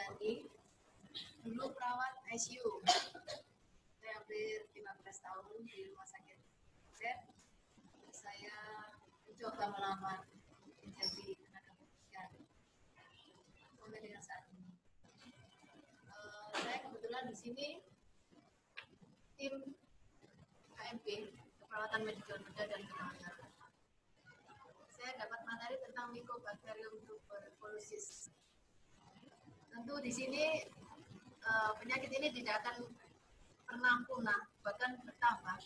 Suryani, dulu perawat ICU. Saya hampir 15 tahun di rumah sakit. Saya mencoba melamar menjadi tenaga pendidikan sampai dengan saat ini. Saya kebetulan di sini tim KMP, keperawatan medikal bedah dan penanganan. Saya dapat materi tentang Mycobacterium tuberculosis. Tentu di sini penyakit ini tidak akan pernah punah, bahkan bertambah.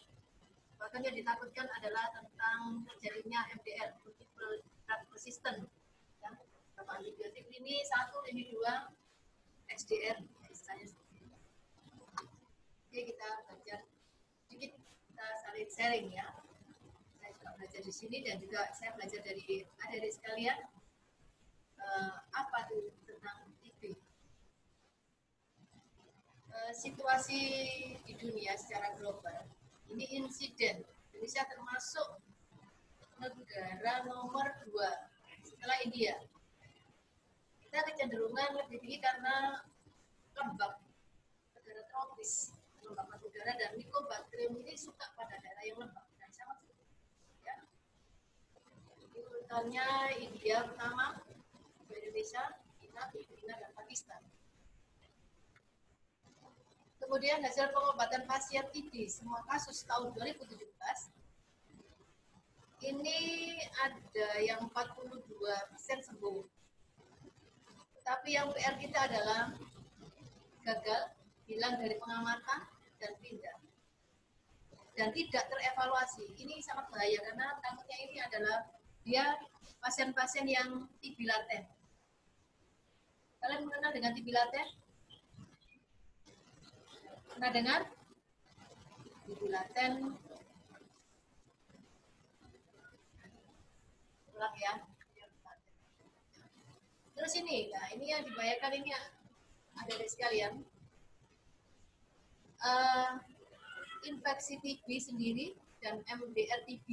Bahkan yang ditakutkan adalah tentang terjadinya MDR, multiple drug resistant. Ya, antibiotik ini 1, ini 2, XDR, misalnya seperti itu. Oke, kita belajar sedikit, kita saling sharing ya. Saya juga belajar di sini dan juga saya belajar dari adik-adik sekalian apa itu tentang TB. Situasi di dunia secara global, ini insiden. Indonesia termasuk negara nomor 2 setelah India. Kita kecenderungan lebih tinggi karena lembab, negara tropis, lembab batu bara, dan Mycobacterium ini suka pada daerah yang lembab dan sangat suka. Ya. Urutannya India pertama, Indonesia, China, Filipina, dan Pakistan. Kemudian hasil pengobatan pasien TB semua kasus tahun 2017 ini ada yang 42% sembuh. Tapi yang PR kita adalah gagal, hilang dari pengamatan dan pindah. Dan tidak terevaluasi. Ini sangat bahaya karena takutnya ini adalah dia pasien-pasien yang TB laten. Kalian mengenal dengan TB laten? Pernah dengar? TB laten. Ulang ya. Terus ini, nah ini yang dibayangkan ini ada dari sekalian. Infeksi TB sendiri dan MDR-TB.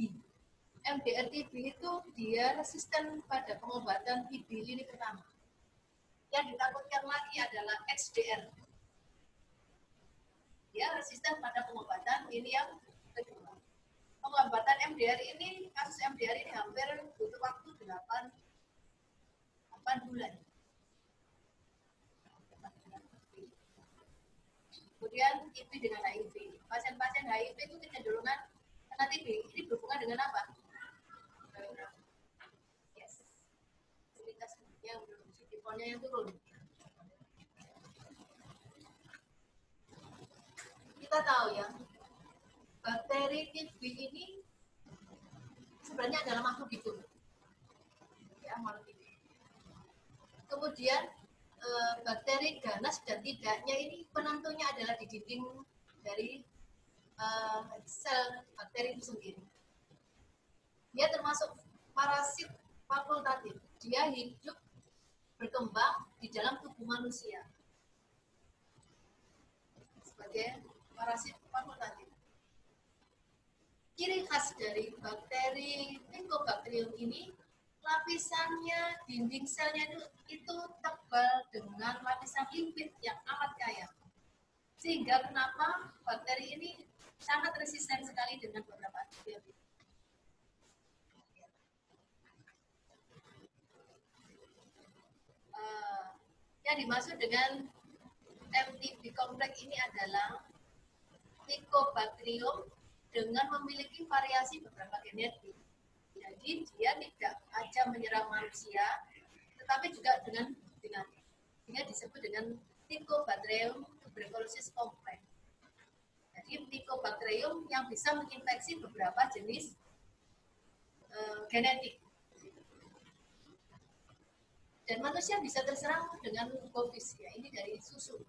MDR-TB itu dia resisten pada pengobatan TB lini pertama. Yang ditakutkan lagi adalah XDR. Dia resisten pada pengobatan ini yang kedua. Pengobatan MDR ini, kasus MDR ini hampir butuh waktu 8 bulan. Kemudian TB dengan HIV. Pasien-pasien HIV itu kecenderungan karena TB ini berhubungan dengan apa? Yes. Kualitas yang sidiponnya yang turun. Kita tahu ya, bakteri TB ini sebenarnya adalah makhluk hidup. Ya, makhluk hidup. Kemudian bakteri ganas dan tidaknya ini penentunya adalah di dinding dari sel bakteri itu sendiri. Dia termasuk parasit fakultatif. Dia hidup berkembang di dalam tubuh manusia sebagai parasit fakultatif. Ciri khas dari bakteri Mycobacterium ini, lapisannya, dinding selnya itu tebal dengan lapisan lipid yang amat kaya. Sehingga kenapa bakteri ini sangat resisten sekali dengan beberapa antibiotik. Yang dimaksud dengan MTB kompleks ini adalah Mycobacterium dengan memiliki variasi beberapa genetik. Jadi dia tidak saja menyerang manusia, tetapi juga dengan dia disebut dengan Mycobacterium tuberculosis complex. Jadi Mycobacterium yang bisa menginfeksi beberapa jenis genetik. Dan manusia bisa terserang dengan mucovis, ya ini dari susu.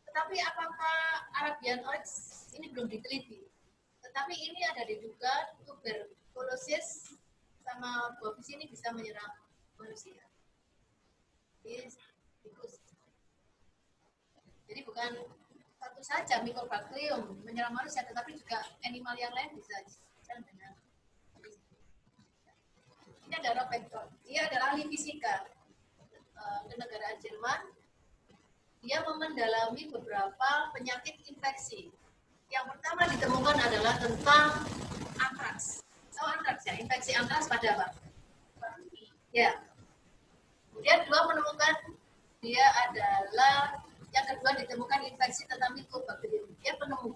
Tetapi apakah Arabian Oryx ini belum diteliti? Tetapi ini ada diduga tuberkulosis sama bofis ini bisa menyerang manusia. Jadi bukan satu saja Mycobacterium menyerang manusia, tetapi juga animal yang lain bisa diserang dengan. Ini ada Rob Vector. Dia adalah ahli fisika. kenegaraan Jerman, dia mendalami beberapa penyakit infeksi. Yang pertama ditemukan adalah tentang antraks. Tahu antraks ya? Infeksi antraks pada apa? Ya. Kemudian dua menemukan dia adalah yang kedua ditemukan infeksi tentang Mycobacterium. Dia penemu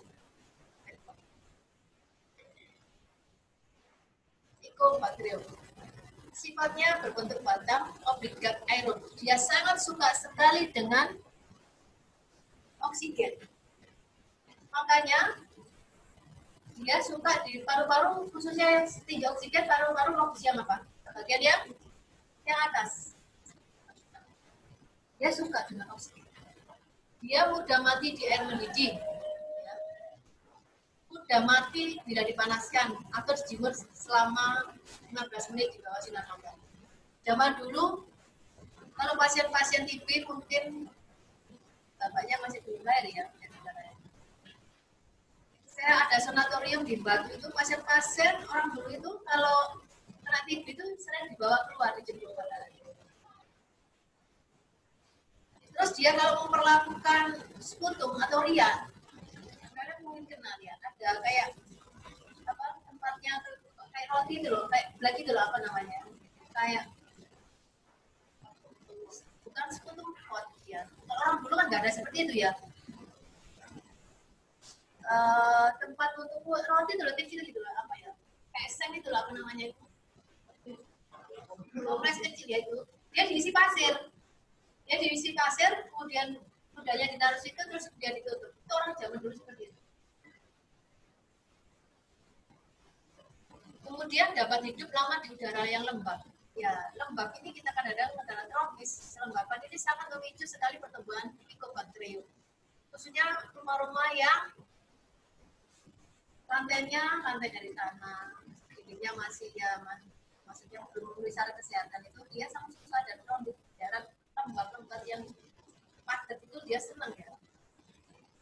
Mycobacterium. Sifatnya berbentuk batang obligat aerob. Dia sangat suka sekali dengan oksigen. Makanya dia suka di paru-paru, khususnya tinggi oksigen, paru-paru lokus yang apa? Bagian yang atas. Dia suka dengan oksigen. Dia mudah mati di air mendidih. Mudah mati bila dipanaskan atau dijemur selama 15 menit di bawah sinar matahari. Zaman dulu, kalau pasien-pasien TB mungkin bapaknya masih belum lahir ya. Saya ada sanatorium di Batu itu, pasien-pasien orang dulu itu kalau kena TB itu sering dibawa keluar dijemur matahari. Terus dia kalau memperlakukan sputum atau rian, kalian mungkin kenal ya, ada kayak apa tempatnya kayak roti itu loh, kayak black itu loh, apa namanya, kayak bukan sputum pot ya. Kalau orang dulu kan nggak ada seperti itu ya. Tempat untuk roti itu loh, kecil gitu loh, apa ya, kayak seng itu loh, apa namanya itu, toples kecil ya itu, dia diisi pasir. Dia diisi pasir, kemudian udahnya ditaruh situ, terus kemudian ditutup. Itu orang zaman dulu seperti itu. Kemudian dapat hidup lama di udara yang lembab. Ya, lembab ini kita kadang-kadang udara tropis. Kelembapan ini sangat memicu sekali pertumbuhan Mycobacterium. Khususnya rumah-rumah yang lantainya lantai dari tanah, dindingnya masih ya, maksudnya belum memenuhi syarat kesehatan, itu dia sangat susah dan kalau di daerah lembab-lembab yang padat itu dia senang ya,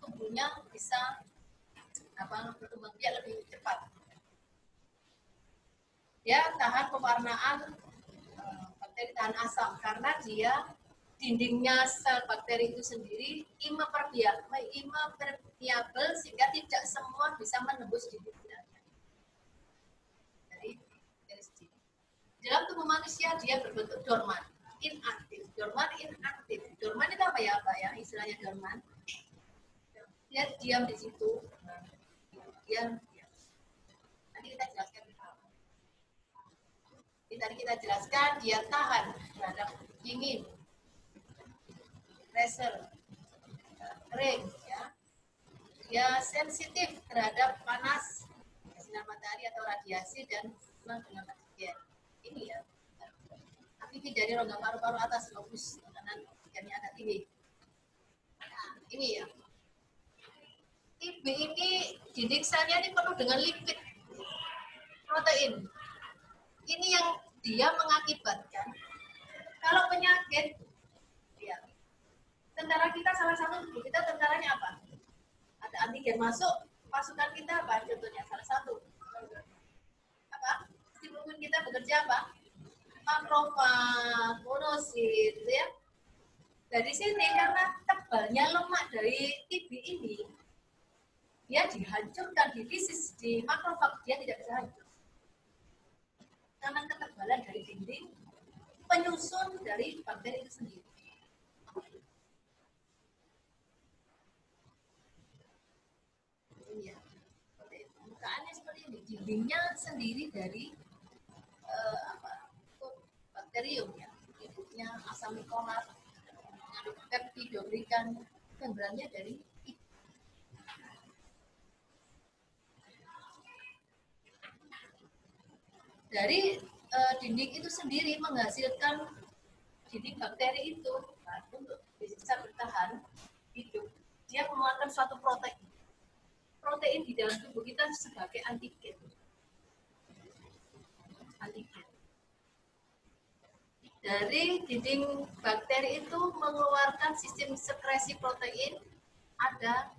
tubuhnya bisa berkembang biak lebih cepat. Dia tahan pewarnaan bakteri, tahan asam karena dia dindingnya sel bakteri itu sendiri impermeable sehingga tidak semua bisa menembus dindingnya. Dalam tubuh manusia dia berbentuk dorman, inaktif. Dorman, inaktif. Dorman itu apa ya, Pak ya? Istilahnya dorman. Dia diam di situ. Dia. Nanti kita jelaskan. Tadi kita jelaskan dia tahan terhadap dingin, pressure, kering, ya. Dia sensitif terhadap panas, sinar matahari atau radiasi dan dengan oksigen. Ini ya. Aktivitas dari rongga paru-paru atas lobus kanan oksigennya agak tinggi. Nah, ini ya. TB ini dinding selnya ini penuh dengan lipid, protein. Ini yang dia mengakibatkan kalau penyakit, ya, tentara kita salah satu kita tentaranya apa? Ada antigen masuk, pasukan kita apa? Contohnya salah satu apa? Imun kita bekerja apa? Makrofag, monosit, gitu ya. Dari sini karena tebalnya lemak dari TB ini, dia dihancurkan di fisis, di makrofag dia tidak bisa hancur. Karena ketebalan dari dinding penyusun dari bakteri itu sendiri. Ini ya, permukaannya seperti ini, dindingnya sendiri dari bakterium ya, hidupnya asam nikolat, peptidoglykan, membrannya dari dinding itu sendiri menghasilkan dinding bakteri itu untuk bisa bertahan hidup. Dia mengeluarkan suatu protein. Protein di dalam tubuh kita sebagai antigen. Dari dinding bakteri itu mengeluarkan sistem sekresi protein, ada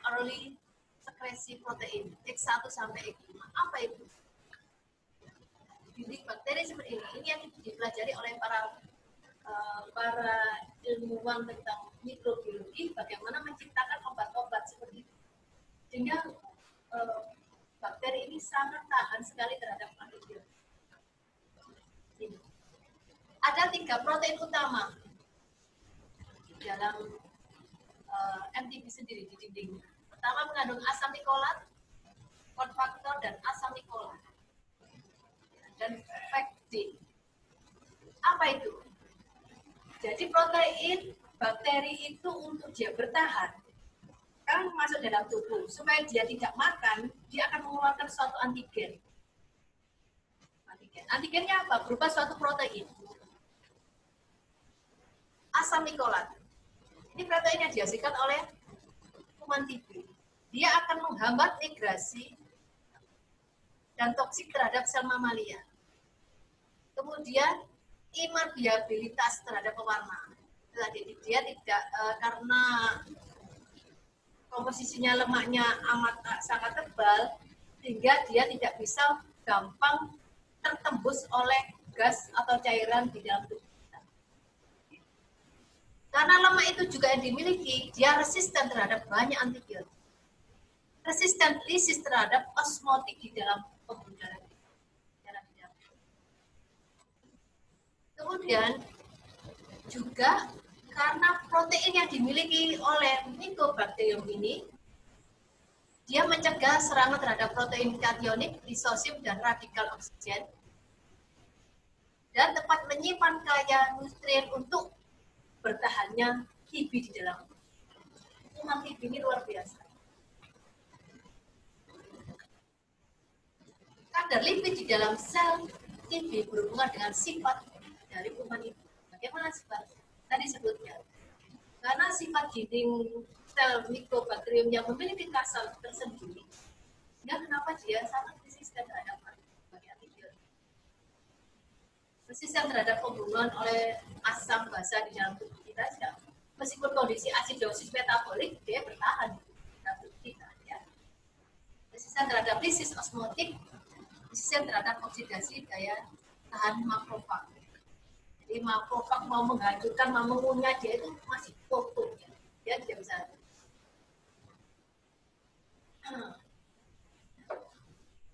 early sekresi protein X1 sampai X5. Apa itu? Dinding bakteri seperti ini yang dipelajari oleh para para ilmuwan tentang mikrobiologi bagaimana menciptakan obat-obat seperti itu. Sehingga bakteri ini sangat tahan sekali terhadap antibiotik. Ada 3 protein utama dalam MTB sendiri di dinding. Pertama mengandung asam nikolat, kofaktor dan asam nikolat. Dan pektin. Apa itu? Jadi protein bakteri itu untuk dia bertahan kan masuk dalam tubuh supaya dia tidak makan, dia akan mengeluarkan suatu antigen. Antigennya apa? Berupa suatu protein. Asam nikolat. Ini protein yang dihasilkan oleh kuman TB. Dia akan menghambat migrasi dan toksik terhadap sel mamalia. Kemudian impermeabilitas terhadap pewarna. Dia tidak karena komposisinya lemaknya sangat tebal, sehingga dia tidak bisa gampang tertembus oleh gas atau cairan di dalam tubuh. Karena lemak itu juga yang dimiliki, dia resisten terhadap banyak antibiotik. Resisten lisis terhadap osmotik di dalam pembuluh darah. Kemudian juga karena protein yang dimiliki oleh Mycobacterium ini, dia mencegah serangan terhadap protein kationik, lisosim, dan radikal oksigen, dan tepat menyimpan kaya nutrien untuk bertahannya TB di dalam. Kuman TB ini luar biasa. Kadar lipid di dalam sel TB berhubungan dengan sifat dari kuman itu. Bagaimana sifat? Tadi sebutkan. Karena sifat dinding sel Mycobacterium yang memiliki kasar tersendiri, sehingga kenapa dia sangat resisten terhadap antibiotik. Resisten terhadap pembunuhan oleh asam basa di dalam tubuh kita, meskipun kondisi asidosis metabolik, dia bertahan di dalam tubuh kita. Ya. Resisten terhadap lisis osmotik, resisten terhadap oksidasi daya tahan makrofag. Jadi makrofag mau menghancurkan, mau mengunyah, dia itu masih kokoh. Ya. Dia tidak bisa.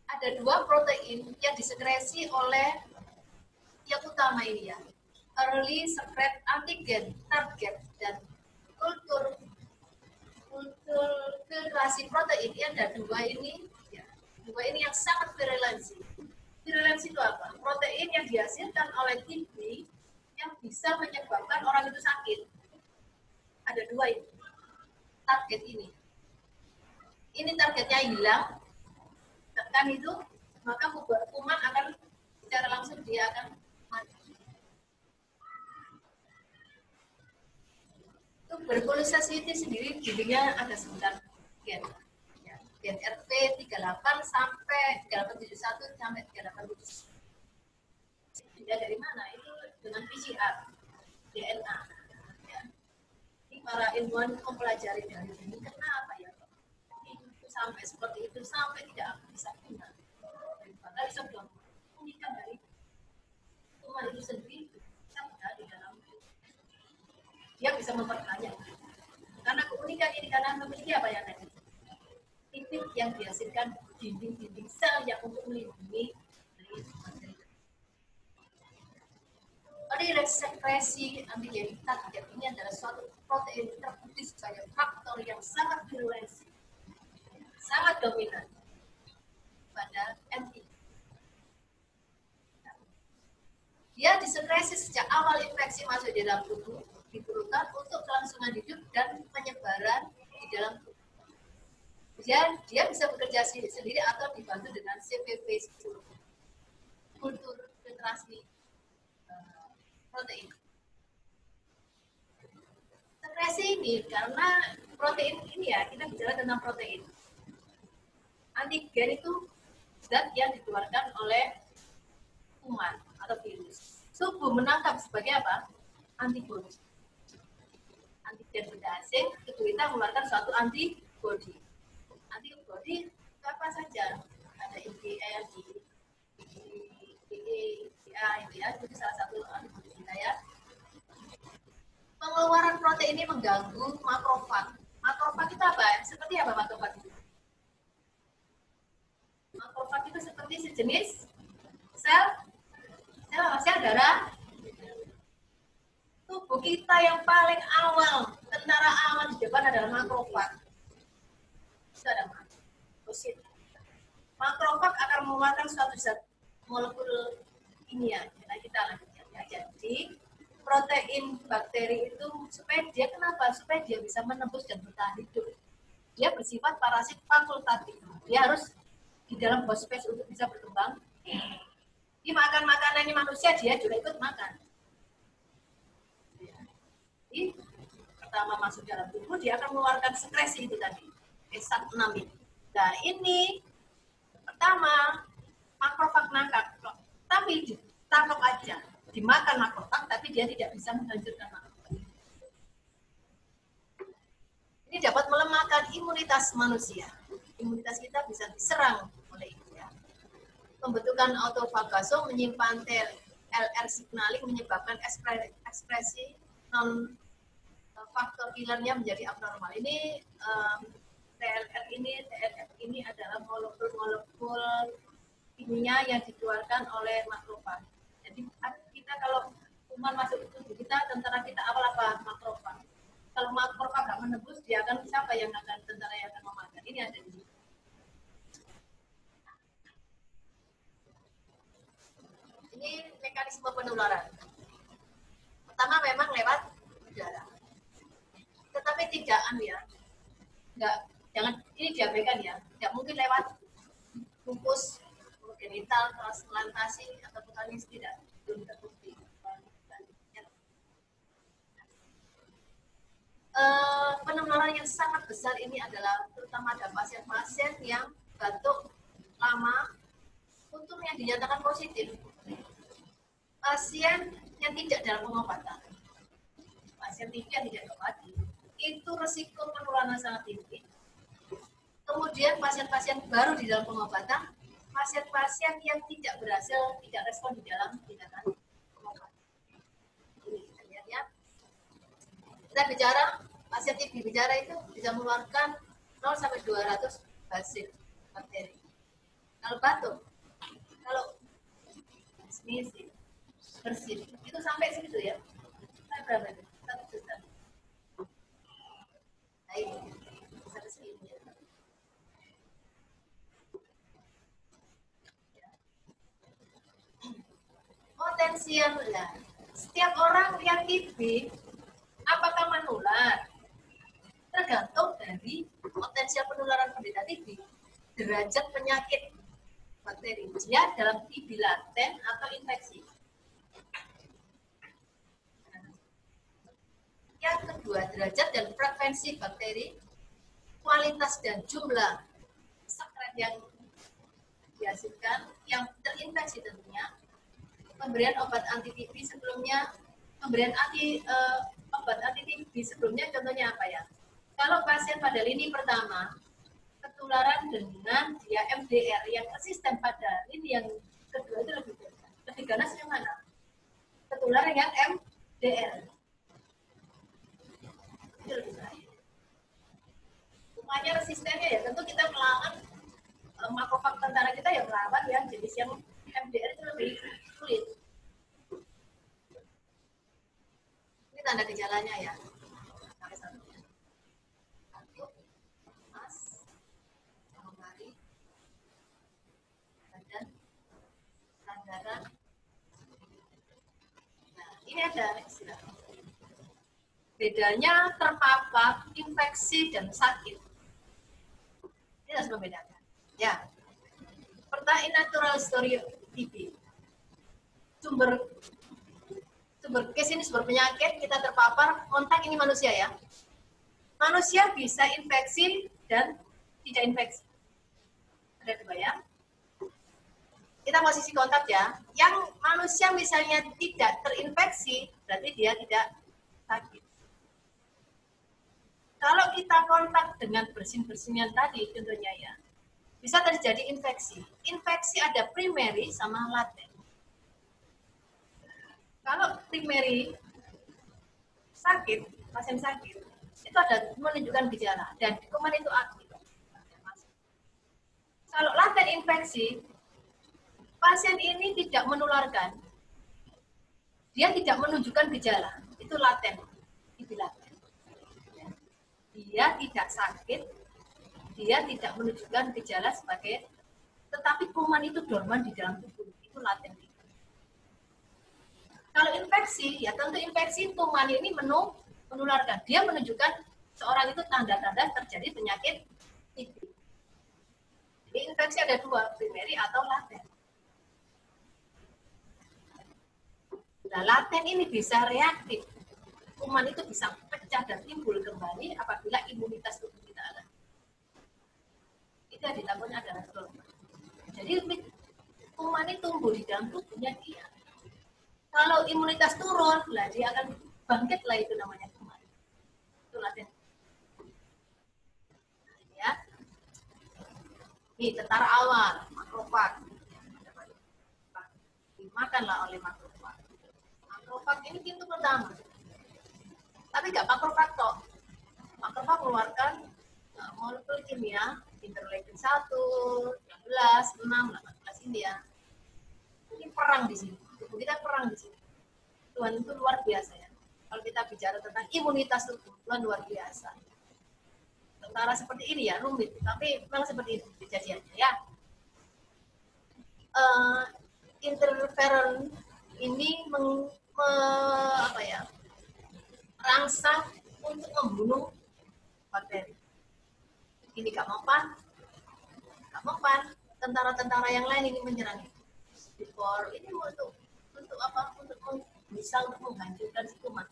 Ada 2 protein yang disekresi oleh yang utama ini ya. Early secrete antigen target dan kultur filtrasi protein. Ada 2 ini ya. 2 ini yang sangat virulensi. Virulensi itu apa? Protein yang dihasilkan oleh TB yang bisa menyebabkan orang itu sakit. Ada 2 ini. Target ini. Ini targetnya hilang, tekan itu, maka kuman akan secara langsung dia akan mati. Tuberkulosasi itu sendiri dindingnya ada 9 gen. Ya, gen RP 38 sampai 3871 sampai 3870. Tidak dari mana? Itu dengan PCR, DNA. Ya. Ini para ilmuwan mempelajari dari ini. Kenapa ya? Itu sampai seperti itu, sampai tidak bisa guna. Bahkan bisa bilang, unikan dari kuman itu sendiri, bisa di dalam dia bisa memperbanyak. Karena keunikan ini, karena memiliki apa ya tadi? Lipid yang dihasilkan dinding-dinding sel yang untuk melindungi dari bakteri. Sekresi antigen target ini adalah suatu protein terbukti sebagai faktor yang sangat virulensi, sangat dominan pada MTB. Dia disekresi sejak awal infeksi masuk di dalam tubuh, diperlukan untuk kelangsungan hidup dan penyebaran di dalam tubuh. Dia bisa bekerja sendiri atau dibantu dengan CPV 10, kultur filtrasi protein. Sekresi ini karena protein ini ya, kita bicara tentang protein. Antigen itu zat yang dikeluarkan oleh kuman atau virus. Tubuh menangkap sebagai apa? Antibodi. Antigen benda asing, tubuh kita mengeluarkan suatu antibodi. Antibodi apa saja? Ada IgA, IgA, itu ya, itu salah satu antibodi kita ya. protein ini mengganggu makrofag. Makrofag itu apa? Seperti apa makrofag itu? Makrofag itu seperti sejenis sel darah tubuh kita yang paling awal, tentara awal di depan adalah makrofag. Itu ada makrofag. Makrofag akan mengeluarkan suatu zat molekul kimia. Nah, kita lanjutkan ya. Jadi protein bakteri itu supaya dia kenapa? Supaya dia bisa menembus dan bertahan hidup. Dia bersifat parasit fakultatif. Dia harus di dalam host space untuk bisa berkembang. Dia makan makanannya manusia, dia juga ikut makan. Jadi, pertama masuk dalam tubuh, dia akan mengeluarkan sekresi itu tadi, S6. Nah, ini pertama makrofag nangkap, tapi ditangkap aja, dimakan makrofag, tapi dia tidak bisa menghancurkan makrofag. Ini dapat melemahkan imunitas manusia. Imunitas kita bisa diserang oleh itu ya. Pembentukan autofagosome menyimpan TLR signaling menyebabkan ekspresi non faktor killernya menjadi abnormal. Ini TLR ini adalah molekul kimia yang dikeluarkan oleh makrofag. Jadi kita kalau kuman masuk ke tubuh kita, tentara kita awal apa? Makrofag. Kalau makrofag nggak menembus, dia akan siapa yang akan tentara yang akan memakan? Ini ada di sini. Ini mekanisme penularan. Pertama memang lewat udara. Tetapi tidak jangan ini diabaikan ya. Tidak mungkin lewat bungkus genital, transplantasi atau putanis, tidak, belum terbukti. Penularan yang sangat besar ini adalah terutama ada pasien-pasien yang batuk lama, untungnya dinyatakan positif. Pasien yang tidak dalam pengobatan, pasien TB yang tidak terobati, itu resiko penularan sangat tinggi. Kemudian pasien-pasien baru di dalam pengobatan, pasien-pasien yang tidak berhasil, tidak respon di dalam tindakan pengobatan. Ini kita lihat ya. Kita bicara, pasien TB bicara itu bisa mengeluarkan 0 sampai 200 basil bakteri. Kalau batuk, kalau sneezing, bersin, itu sampai segitu ya. Berapa itu? 1 juta. Nah, ini bisa ke sini ya. Potensial ya. Setiap orang yang TB apakah menular? Tergantung dari potensial penularan penderita TB, derajat penyakit bakteri, dia dalam TB laten atau infeksi. Yang kedua, derajat dan frekuensi bakteri, kualitas dan jumlah sekret yang dihasilkan, yang terinfeksi tentunya, pemberian obat anti TB sebelumnya, obat anti TB sebelumnya contohnya apa ya? Kalau pasien pada lini pertama ketularan dengan dia MDR yang resisten pada lini yang kedua itu lebih ganas yang mana? Ketularan yang MDR. Itu lebih baik. Umumnya resistennya ya tentu kita melawan makrofag tentara kita yang melawan ya jenis yang MDR itu lebih sulit. Ini tanda gejalanya ya. Nah, ini ada istilah. Bedanya terpapar, infeksi, dan sakit. Ini harus membedakan. Ya. Pertanyaan natural history TB. Sumber case ini sumber penyakit, kita terpapar, kontak ini manusia ya. Manusia bisa infeksi dan tidak infeksi. Ada kebayang? Kita posisi kontak ya. Yang manusia misalnya tidak terinfeksi, berarti dia tidak sakit. Kalau kita kontak dengan bersin-bersinnya tadi, contohnya ya, bisa terjadi infeksi. Infeksi ada primary sama laten. Kalau primary sakit, pasien sakit itu ada menunjukkan gejala dan kuman itu aktif. Kalau laten infeksi, pasien ini tidak menularkan, dia tidak menunjukkan gejala, itu laten, itu laten. Dia tidak sakit, dia tidak menunjukkan gejala sebagai, tetapi kuman itu dorman di dalam tubuh, itu laten. Kalau infeksi, ya tentu infeksi kuman ini menularkan. Dia menunjukkan seorang itu tanda-tanda terjadi penyakit TB. Jadi infeksi ada dua, primary atau laten. Nah, laten ini bisa reaktif. Kuman itu bisa pecah dan timbul kembali apabila imunitas tubuh kita ada. Itu yang dilakukan adalah dorman. Jadi kuman itu tumbuh di dalam tubuhnya dia. Kalau imunitas turun, lah dia akan bangkit lah, itu namanya kuman. Itu laten. Ya. Ini tentara awal, makrofag. Dimakanlah oleh makrofag. Makrofag ini pintu pertama. Tapi nggak makrofag toh. Makrofag mengeluarkan molekul kimia interleukin 1, 12, 6, 18 ini ya. Ini perang di sini. Tubuh kita perang di sini. Tuhan itu luar biasa ya. Kalau kita bicara tentang imunitas tubuh, Tuhan luar biasa. Tentara seperti ini ya, rumit. Tapi memang seperti itu kejadiannya ya. Interferon ini merangsang untuk membunuh bakteri. Ini gak mempan. Tentara-tentara yang lain ini menyerang itu. Ini untuk apa? Untuk bisa menghancurkan si kuman.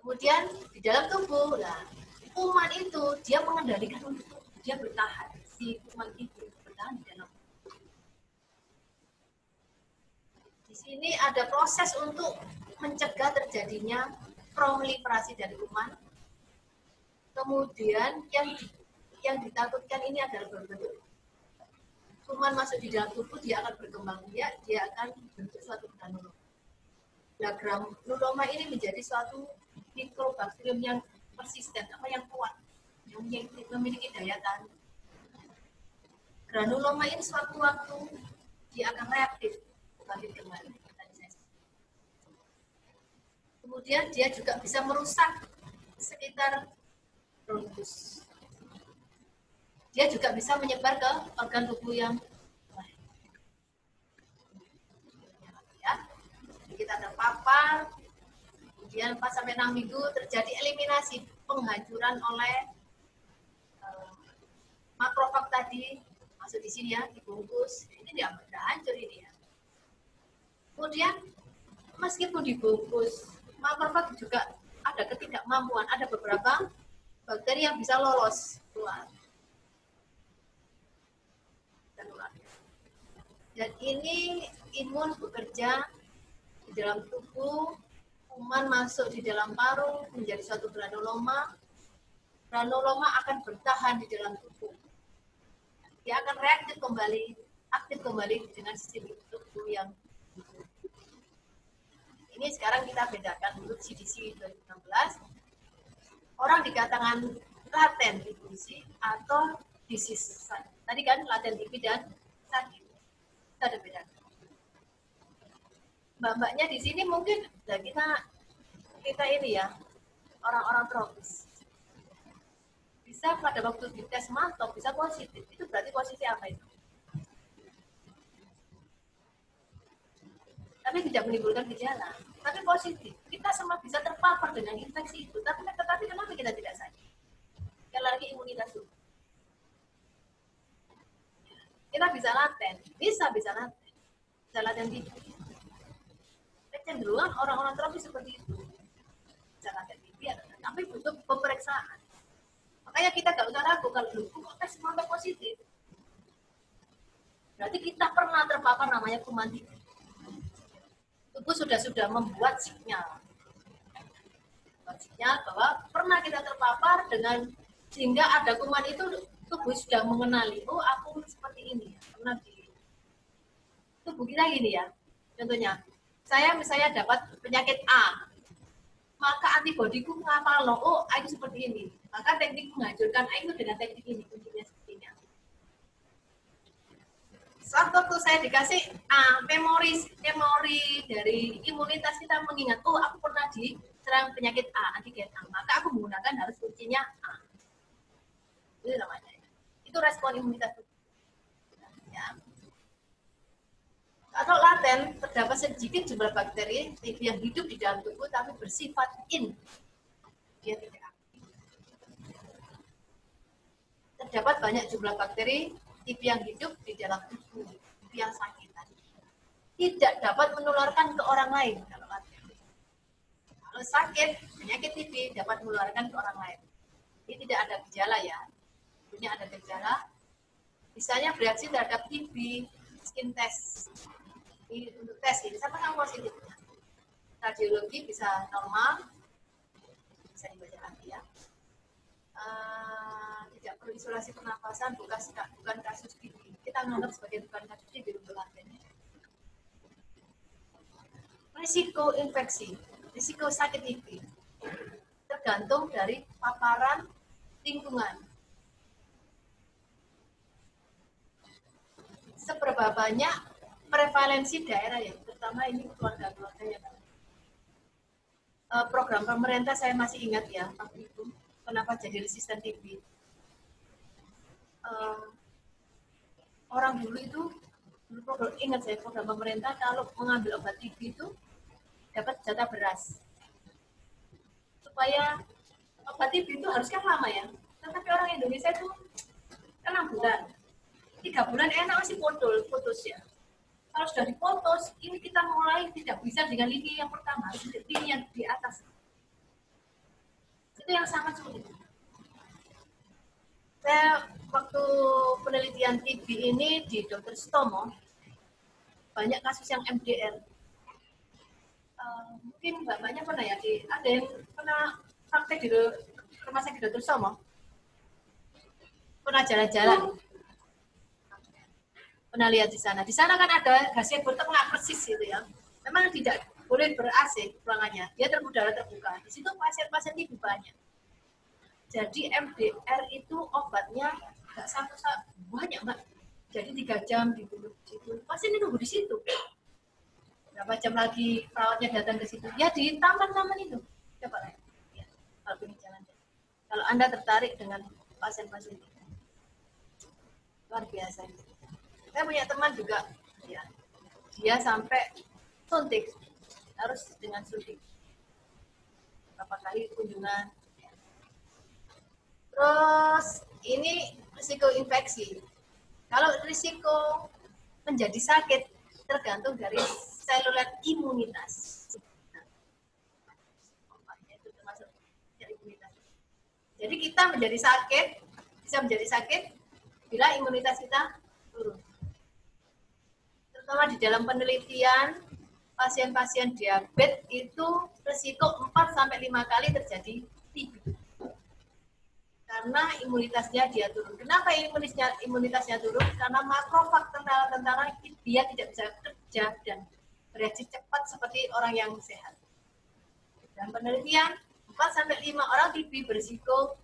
Kemudian di dalam tubuh, nah, kuman itu dia mengendalikan untuk dia bertahan. Si kuman itu bertahan di dalam tubuh. Di sini ada proses untuk mencegah terjadinya proliferasi dari kuman. Kemudian yang ditakutkan ini adalah berbentuk kuman masuk di dalam tubuh, dia akan berkembang biak, dia akan bentuk suatu granuloma. Nah, granuloma ini menjadi suatu mikrobakterium yang persisten, yang kuat, yang memiliki daya tahan. Granuloma ini suatu waktu dia akan reaktif, bangkit kembali. Kemudian dia juga bisa merusak sekitar bronkus. Dia juga bisa menyebar ke organ tubuh yang lain. Ya. Kita terpapar, kemudian 4-6 minggu terjadi eliminasi, penghancuran oleh makrofag tadi, masuk di sini ya, dibungkus. Ini dia udah hancur ini ya. Kemudian meskipun dibungkus, makrofag juga ada ketidakmampuan, ada beberapa bakteri yang bisa lolos keluar. Dan ini imun bekerja di dalam tubuh, kuman masuk di dalam paru menjadi suatu granuloma. Granuloma akan bertahan di dalam tubuh. Dia akan reaktif kembali, aktif kembali dengan sistem tubuh yang ini sekarang kita bedakan dulu CDC 2016. Orang dikatakan laten TB atau disease. Tadi kan laten TB dan sakit. Kita ada bedakan. Mbak-mbaknya di sini mungkin kita ini ya, orang-orang tropis. Bisa pada waktu dites mantap bisa positif. Itu berarti posisi apa itu? Tapi tidak menimbulkan gejala. Tapi positif. Kita semua bisa terpapar dengan infeksi itu. Tapi kenapa kita tidak sakit? Sekali lagi imunitas tubuh. Kita bisa laten. Bisa laten. Bisa laten TB. Kecenderungan orang-orang tropis seperti itu. Bisa laten TB, tapi butuh pemeriksaan. Makanya kita nggak usah ragu kalau tes semua positif. Berarti kita pernah terpapar namanya kuman TB. Tubuh sudah membuat sinyal bahwa pernah kita terpapar dengan sehingga ada kuman itu, tubuh sudah mengenali, oh aku seperti ini, pernah di tubuh kita gini ya. Contohnya saya misalnya dapat penyakit A, maka antibodiku ngapal loh, oh A itu seperti ini. Maka teknik menghancurkan A itu dengan teknik ini, kuncinya seperti ini. Saat waktu saya dikasih memori dari imunitas kita mengingat, oh aku pernah diserang penyakit A, antigen A, maka aku menggunakan harus kuncinya A. Itu namanya. Itu respon imunitas. Ya. Kalau laten, terdapat sedikit jumlah bakteri yang hidup di dalam tubuh tapi bersifat in. Dia tidak aktif. Terdapat banyak jumlah bakteri yang hidup di dalam tubuh yang sakit. Tidak dapat menularkan ke orang lain kalau laten. Kalau sakit, penyakit TB dapat menularkan ke orang lain. Ini tidak ada gejala ya. Punya ada gejala. Misalnya bereaksi terhadap TB, skin test. Ini untuk tes ini sama-sama positif. Radiologi bisa normal, bisa dibaca lagi ya. Tidak perlu isolasi pernapasan, bukan kasus TB. Kita menganggap sebagai bukan kasus TB untuk laten. Risiko infeksi, risiko sakit TB tergantung dari paparan lingkungan. Seberapa banyak prevalensi daerah ya, terutama ini keluarga-keluarga yang program pemerintah saya masih ingat ya waktu itu kenapa jadi resisten TB. Orang dulu itu ingat saya program pemerintah kalau mengambil obat TB itu dapat jatah beras supaya obat TB itu harus kan lama ya, tetapi orang Indonesia itu kan 6 bulan, 3 bulan enak masih putus ya. Kalau sudah diputus, ini kita mulai tidak bisa dengan lini yang pertama, harus lini yang di atas. Itu yang sangat sulit. Saya waktu penelitian TB ini di Dr. Sutomo, banyak kasus yang MDR. Mungkin bapaknya pernah ya, ada yang pernah praktek di rumah sakit Dr. Sutomo? Pernah jalan-jalan? Pernah lihat di sana. Di sana kan ada gazebo tengah persis gitu ya. Memang tidak boleh ber-AC ruangannya. Dia udara terbuka. Di situ pasien-pasien TB banyak. Jadi MDR itu obatnya nggak satu banyak mbak. Jadi 3 jam di situ. Pasien itu nunggu di situ. Berapa jam lagi perawatnya datang ke situ? Ya di taman-taman itu. Coba lihat. Ya, kalau ingin jalan-jalan. Kalau Anda tertarik dengan pasien-pasien itu, luar biasa itu. Saya punya teman juga, ya, dia sampai suntik, harus dengan suntik. Berapa kali kunjungan. Terus ini risiko infeksi. Kalau risiko menjadi sakit tergantung dari seluler imunitas. Jadi kita menjadi sakit, bisa menjadi sakit bila imunitas kita turun. Terutama di dalam penelitian pasien-pasien diabetes itu risiko 4-5 kali terjadi TB. Karena imunitasnya dia turun. Kenapa imunitasnya turun? Karena makrofag tentara dia tidak bisa kerja dan bereaksi cepat seperti orang yang sehat. Dan penelitian 4-5 orang TB berisiko,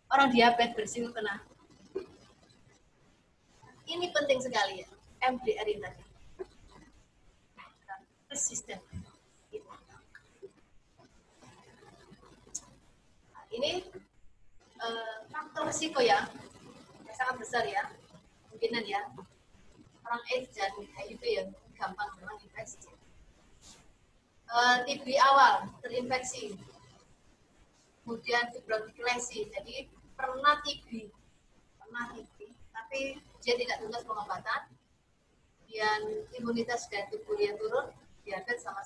orang diabetes berisiko kena. Ini penting sekali ya. MDR ini tadi resisten. Nah, ini faktor risiko ya sangat besar ya, kemungkinan ya orang AIDS dan HIV yang gampang terinfeksi. TB awal terinfeksi, kemudian fibrodiklesi, jadi pernah TB, tapi dia tidak tuntas pengobatan, dan imunitas dan tubuh dia turun, diabetes sama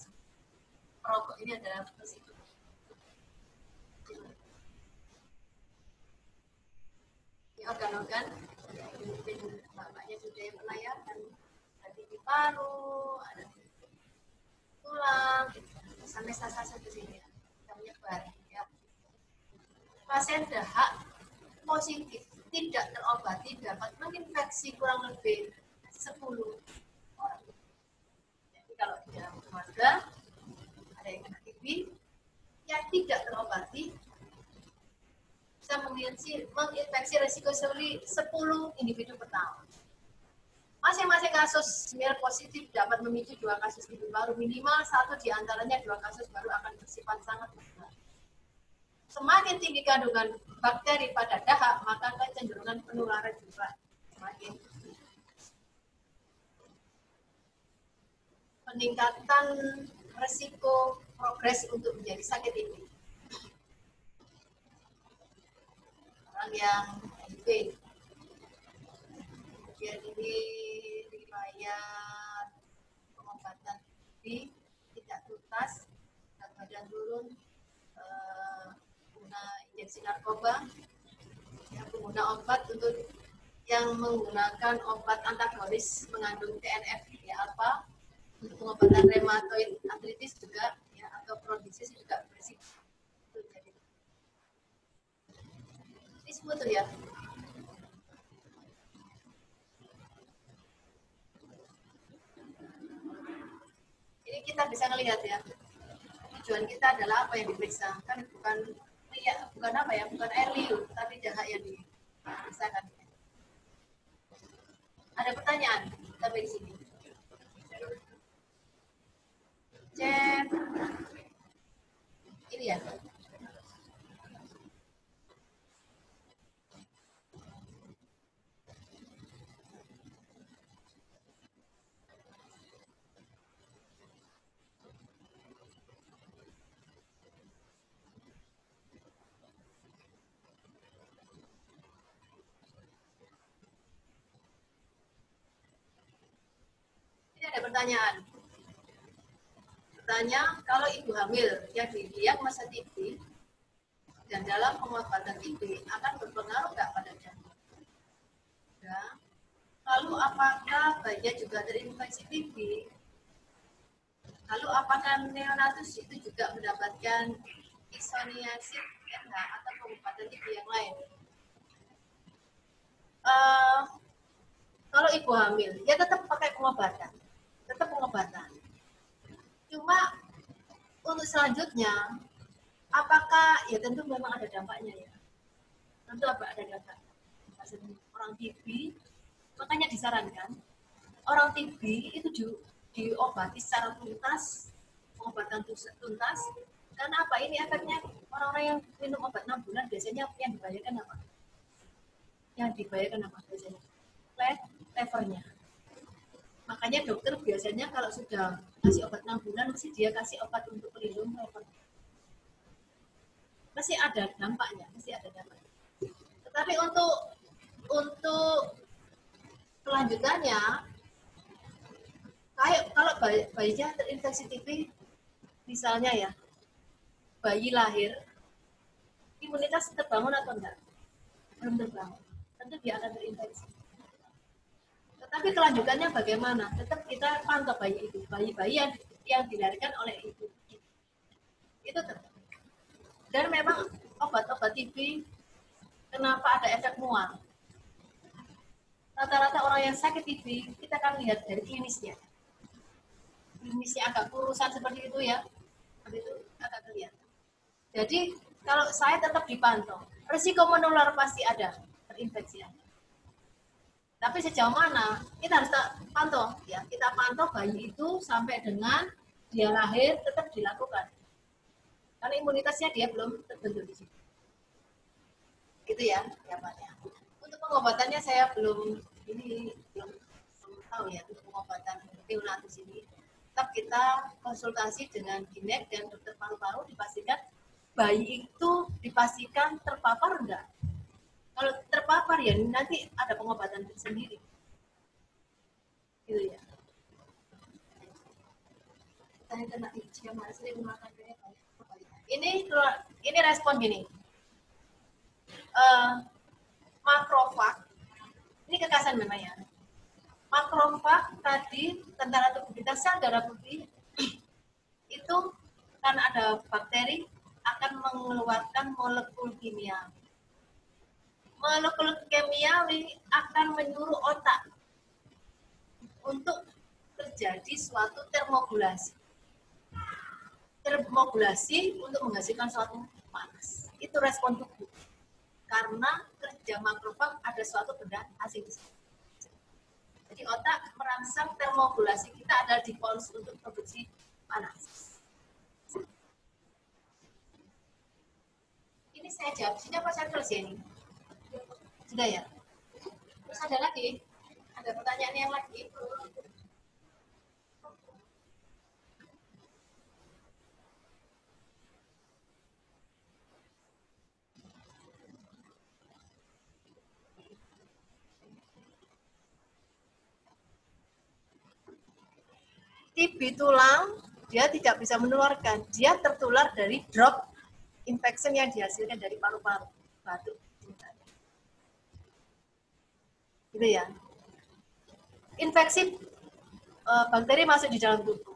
perokok ini adalah risiko. Ini organ-organ, mungkin bapaknya sudah yang pernah ya, ada di paru, ada di tulang, sampai sasa ke sini, kita menyebar. Ya. Pasien dahak positif tidak terobati dapat menginfeksi kurang lebih 10 orang. Jadi kalau dalam keluarga ada yang kena TB yang tidak terobati bisa menginfeksi resiko 10 individu per tahun. Masing-masing kasus smear positif dapat memicu 2 kasus TB baru, minimal 1 diantaranya 2 kasus baru akan bersifat sangat berat. Semakin tinggi kandungan bakteri pada dahak, maka kecenderungan penularan juga semakin tinggi. Peningkatan resiko progres untuk menjadi sakit TB. Orang yang HIV, kemudian ini riwayat pengobatan TB tidak tuntas, berat badan turun, pengguna injeksi narkoba, yang pengguna obat untuk yang menggunakan obat antagonis mengandung TNF ya alpha untuk pengobatan rheumatoid arthritis juga ya, atau psoriasis juga berisiko. Ini semua tuh ya. Ini kita bisa melihat ya. Tujuan kita adalah apa yang diperiksa, kan bukan apa ya, bukan air liur, tapi dahak yang diperiksakan. Ada pertanyaan sampai di sini? Cek ini ya. Ada pertanyaan. Bertanya, kalau ibu hamil yang didiagnosa TB dan dalam pengobatan TB akan berpengaruh nggak pada janin? Ya. Lalu apakah bayinya juga terinfeksi TB? Lalu apakah neonatus itu juga mendapatkan isoniazid atau pengobatan TB yang lain? Kalau ibu hamil, ya tetap pakai pengobatan. Tetap pengobatan. Cuma untuk selanjutnya, apakah ya tentu memang ada dampaknya ya. Tentu ada dampak. Orang TB, makanya disarankan orang TB itu diobati secara tuntas, pengobatan tuntas. Karena apa? Ini efeknya orang-orang yang minum obat 6 bulan biasanya yang dibayarkan apa? Yang dibayarkan apa biasanya? Levernya. Makanya dokter biasanya kalau sudah kasih obat 6 bulan, mesti dia kasih obat untuk pelindung lever. Masih ada dampaknya, Tetapi untuk kelanjutannya, kalau bayinya terinfeksi TB, misalnya ya, bayi lahir, imunitas terbangun atau enggak? Belum terbangun. Tentu dia akan terinfeksi. Tetapi kelanjutannya bagaimana? Tetap kita pantau bayi itu, bayi-bayi yang dilahirkan oleh ibu. Itu tetap. Dan memang obat-obat TB, kenapa ada efek mual? Rata-rata orang yang sakit TB, kita akan lihat dari klinisnya. Klinisnya agak kurusan seperti itu ya, seperti itu agak kelihatan. Jadi kalau saya tetap dipantau, risiko menular pasti ada, terinfeksi ada. Tapi sejauh mana kita harus pantau ya, kita pantau bayi itu sampai dengan dia lahir tetap dilakukan. Karena imunitasnya dia belum terbentuk di situ. Gitu ya, Pak. Untuk pengobatannya saya belum tahu ya untuk pengobatan neonatus ini. Tetap kita konsultasi dengan ginek dan dokter paru-paru, dipastikan bayi itu dipastikan terpapar enggak. Kalau terpapar ya nanti ada pengobatan sendiri. Gitu ya. Saya kena ini respon gini. Makrofag, ini kekasan memang ya. Makrofag tadi tentara tubuh kita, sel darah putih itu karena ada bakteri akan mengeluarkan molekul kimia. Molekul kimiawi akan menyuruh otak untuk kerja terjadi suatu termogulasi. Termogulasi untuk menghasilkan suatu panas. Itu respon tubuh. Karena kerja makrofag ada suatu benda asing. Jadi otak merangsang termogulasi kita adalah dipons untuk produksi panas. Ini saya jawab, sudah apa saya tulis ya ini? Sudah ya? Terus ada lagi? Ada pertanyaan yang lagi? TB tulang, dia tidak bisa menularkan. Dia tertular dari drop infection yang dihasilkan dari paru-paru. Batuk. Gitu ya. Infeksi bakteri masuk di dalam tubuh.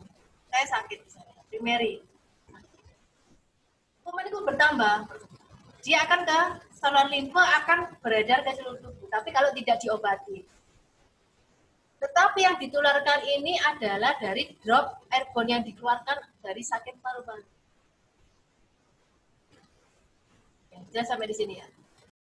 Saya sakit misalnya, primary. Kuman itu bertambah. Dia akan ke saluran limfa, akan beredar ke seluruh tubuh. Tapi kalau tidak diobati. Tetapi yang ditularkan ini adalah dari drop airborne yang dikeluarkan dari sakit paru-paru. Ya, jelas sampai di sini ya.